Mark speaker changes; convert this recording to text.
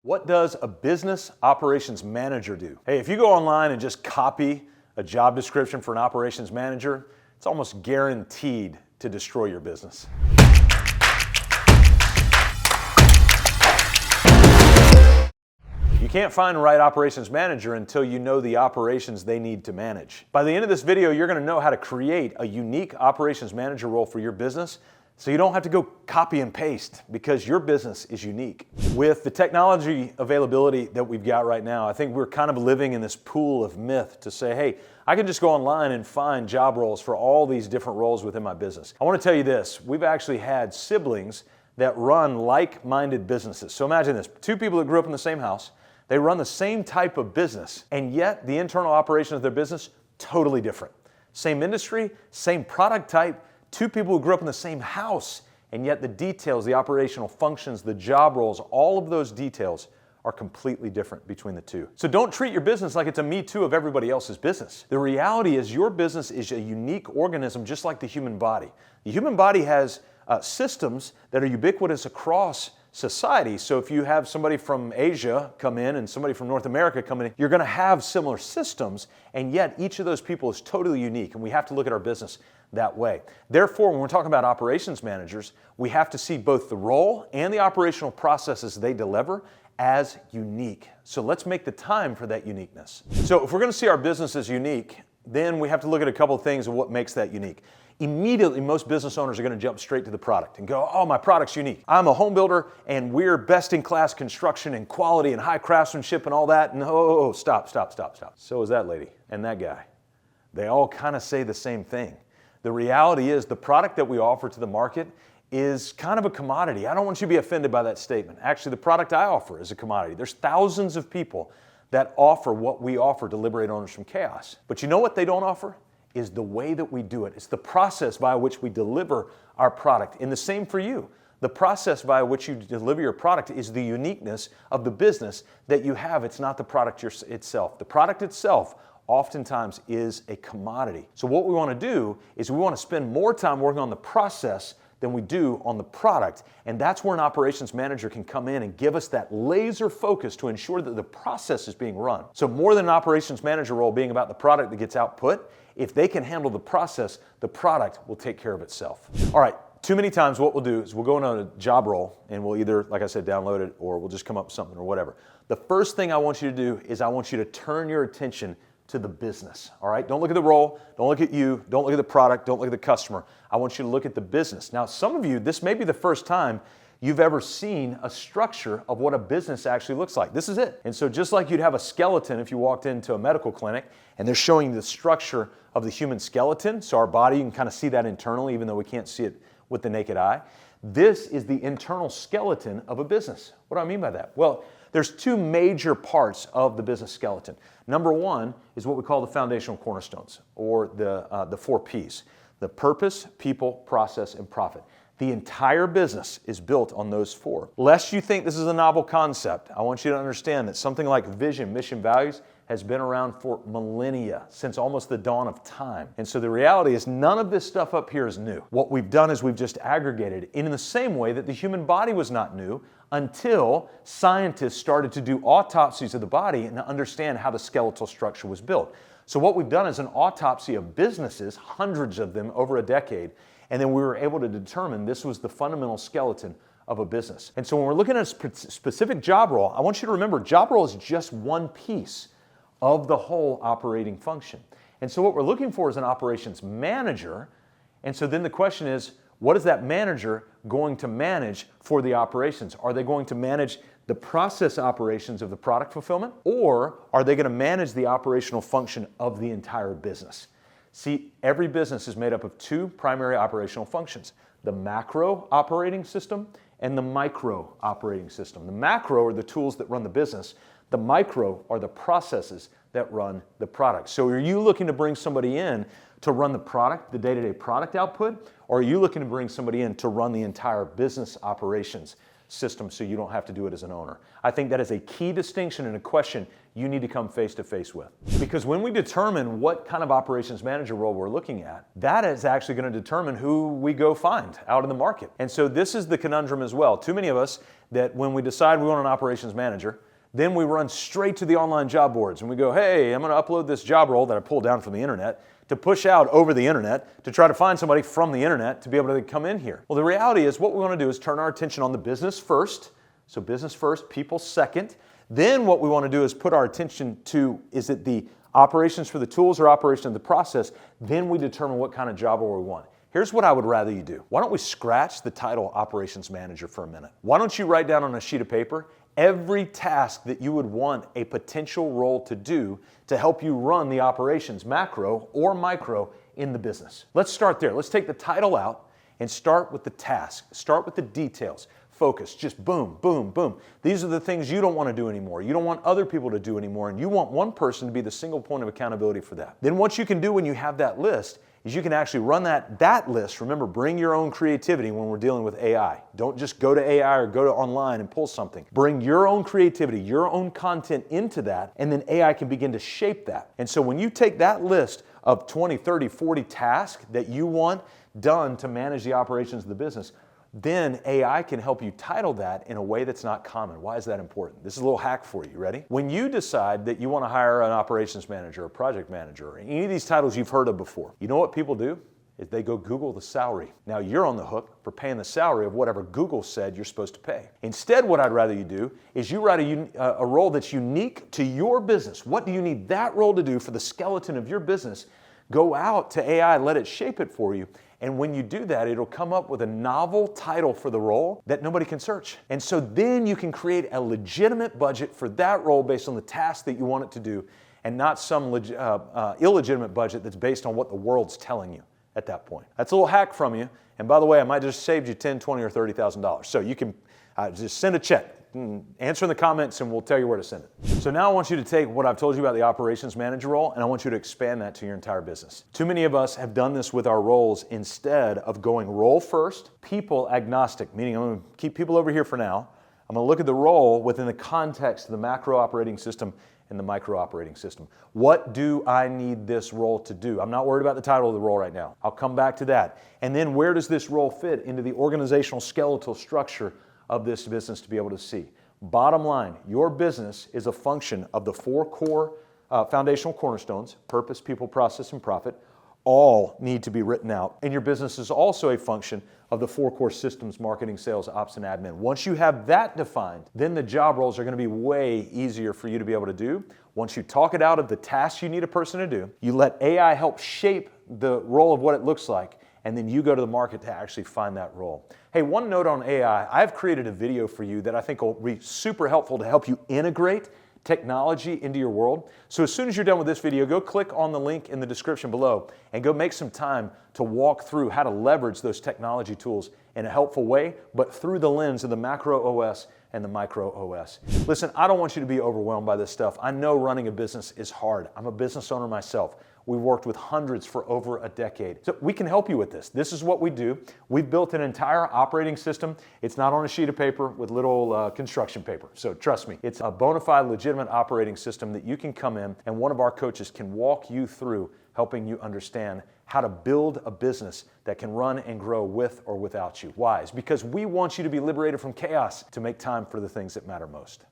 Speaker 1: What does a business operations manager do? Hey, if you go online and just copy a job description for an operations manager, it's almost guaranteed to destroy your business. You can't find the right operations manager until you know the operations they need to manage. By the end of this video, you're going to know how to create a unique operations manager role for your business, so you don't have to go copy and paste because your business is unique. With the technology availability that we've got right now, I think we're kind of living in this pool of myth to say, hey, I can just go online and find job roles for all these different roles within my business. I want to tell you this, we've actually had siblings that run like-minded businesses. So imagine this, two people that grew up in the same house, they run the same type of business, and yet the internal operation of their business, totally different. Same industry, same product type, two people who grew up in the same house, and yet the details, the operational functions, the job roles, all of those details are completely different between the two. So don't treat your business like it's a me too of everybody else's business. The reality is your business is a unique organism just like the human body. The human body has systems that are ubiquitous across society. So if you have somebody from Asia come in and somebody from North America come in, you're going to have similar systems, and yet each of those people is totally unique, and we have to look at our business that way. Therefore, when we're talking about operations managers, we have to see both the role and the operational processes they deliver as unique. So let's make the time for that uniqueness. So if we're going to see our business as unique, then we have to look at a couple of things of what makes that unique. Immediately, most business owners are going to jump straight to the product and go, oh, my product's unique. I'm a home builder and we're best in class construction and quality and high craftsmanship and all that. And stop. So is that lady and that guy. They all kind of say the same thing. The reality is the product that we offer to the market is kind of a commodity. I don't want you to be offended by that statement. Actually, the product I offer is a commodity. There's thousands of people that offer what we offer to liberate owners from chaos. But you know what they don't offer? Is the way that we do it. It's the process by which we deliver our product. And the same for you. The process by which you deliver your product is the uniqueness of the business that you have. It's not the product itself. The product itself oftentimes is a commodity. So what we want to do is we want to spend more time working on the process than we do on the product. And that's where an operations manager can come in and give us that laser focus to ensure that the process is being run. So more than an operations manager role being about the product that gets output, if they can handle the process, the product will take care of itself. All right, too many times what we'll do is we'll go into a job role and we'll either, like I said, download it or we'll just come up with something or whatever. The first thing I want you to do is I want you to turn your attention to the business, all right? Don't look at the role, don't look at you, don't look at the product, don't look at the customer. I want you to look at the business. Now, some of you, this may be the first time you've ever seen a structure of what a business actually looks like. This is it. And so just like you'd have a skeleton if you walked into a medical clinic and they're showing you the structure of the human skeleton, so our body, you can kind of see that internally even though we can't see it with the naked eye. This is the internal skeleton of a business. What do I mean by that? Well, there's two major parts of the business skeleton. Number one is what we call the foundational cornerstones, or the 4 Ps. The purpose, people, process, and profit. The entire business is built on those 4. Lest you think this is a novel concept, I want you to understand that something like vision, mission, values has been around for millennia, since almost the dawn of time. And so the reality is none of this stuff up here is new. What we've done is we've just aggregated in the same way that the human body was not new until scientists started to do autopsies of the body and to understand how the skeletal structure was built. So what we've done is an autopsy of businesses, hundreds of them over a decade, and then we were able to determine this was the fundamental skeleton of a business. And so when we're looking at a specific job role, I want you to remember job role is just one piece of the whole operating function. And so what we're looking for is an operations manager. And so then the question is, what is that manager going to manage for the operations? Are they going to manage the process operations of the product fulfillment, or are they going to manage the operational function of the entire business? See, every business is made up of 2 primary operational functions, the macro operating system and the micro operating system. The macro are the tools that run the business. The micro are the processes that run the product. So are you looking to bring somebody in to run the product, the day-to-day product output, or are you looking to bring somebody in to run the entire business operations system so you don't have to do it as an owner. I think that is a key distinction and a question you need to come face to face with. Because when we determine what kind of operations manager role we're looking at, that is actually going to determine who we go find out in the market. And so this is the conundrum as well. Too many of us that when we decide we want an operations manager, then we run straight to the online job boards and we go, hey, I'm going to upload this job role that I pulled down from the internet to push out over the internet to try to find somebody from the internet to be able to come in here. Well, the reality is what we want to do is turn our attention on the business first. So business first, people second. Then what we want to do is put our attention to, is it the operations for the tools or operation of the process? Then we determine what kind of job role we want. Here's what I would rather you do. Why don't we scratch the title operations manager for a minute? Why don't you write down on a sheet of paper every task that you would want a potential role to do to help you run the operations, macro or micro, in the business. Let's start there. Let's take the title out and start with the task. Start with the details. Focus, just boom, boom, boom. These are the things you don't want to do anymore. You don't want other people to do anymore, and you want one person to be the single point of accountability for that. Then what you can do when you have that list is you can actually run that list. Remember, bring your own creativity when we're dealing with AI. Don't just go to AI or go to online and pull something. Bring your own creativity, your own content into that, and then AI can begin to shape that. And so when you take that list of 20, 30, 40 tasks that you want done to manage the operations of the business, then AI can help you title that in a way that's not common. Why is that important? This is a little hack for you. Ready? When you decide that you want to hire an operations manager, a project manager, or any of these titles you've heard of before, you know what people do? Is they go Google the salary. Now you're on the hook for paying the salary of whatever Google said you're supposed to pay. Instead, what I'd rather you do is you write a role that's unique to your business. What do you need that role to do for the skeleton of your business? Go out to AI, let it shape it for you. And when you do that, it'll come up with a novel title for the role that nobody can search. And so then you can create a legitimate budget for that role based on the task that you want it to do, and not some illegitimate budget that's based on what the world's telling you at that point. That's a little hack from you. And by the way, I might just saved you $10,000, $20,000, or $30,000. So you can just send a check. Answer in the comments and we'll tell you where to send it. So now I want you to take what I've told you about the operations manager role and I want you to expand that to your entire business. Too many of us have done this with our roles instead of going role first, people agnostic, meaning I'm going to keep people over here for now. I'm going to look at the role within the context of the macro operating system and the micro operating system. What do I need this role to do? I'm not worried about the title of the role right now. I'll come back to that. And then where does this role fit into the organizational skeletal structure of this business to be able to see? Bottom line, your business is a function of the four core foundational cornerstones: purpose, people, process, and profit. All need to be written out. And your business is also a function of the four core systems: marketing, sales, ops, and admin. Once you have that defined, then the job roles are going to be way easier for you to be able to do. Once you talk it out of the tasks you need a person to do, you let AI help shape the role of what it looks like, and then you go to the market to actually find that role. Hey, one note on AI, I've created a video for you that I think will be super helpful to help you integrate technology into your world. So as soon as you're done with this video, go click on the link in the description below and go make some time to walk through how to leverage those technology tools in a helpful way, but through the lens of the macro OS and the micro OS. Listen, I don't want you to be overwhelmed by this stuff. I know running a business is hard. I'm a business owner myself. We've worked with hundreds for over a decade. So we can help you with this. This is what we do. We've built an entire operating system. It's not on a sheet of paper with little construction paper. So trust me, it's a bona fide, legitimate operating system that you can come in and one of our coaches can walk you through, helping you understand how to build a business that can run and grow with or without you. Why? It's because we want you to be liberated from chaos to make time for the things that matter most.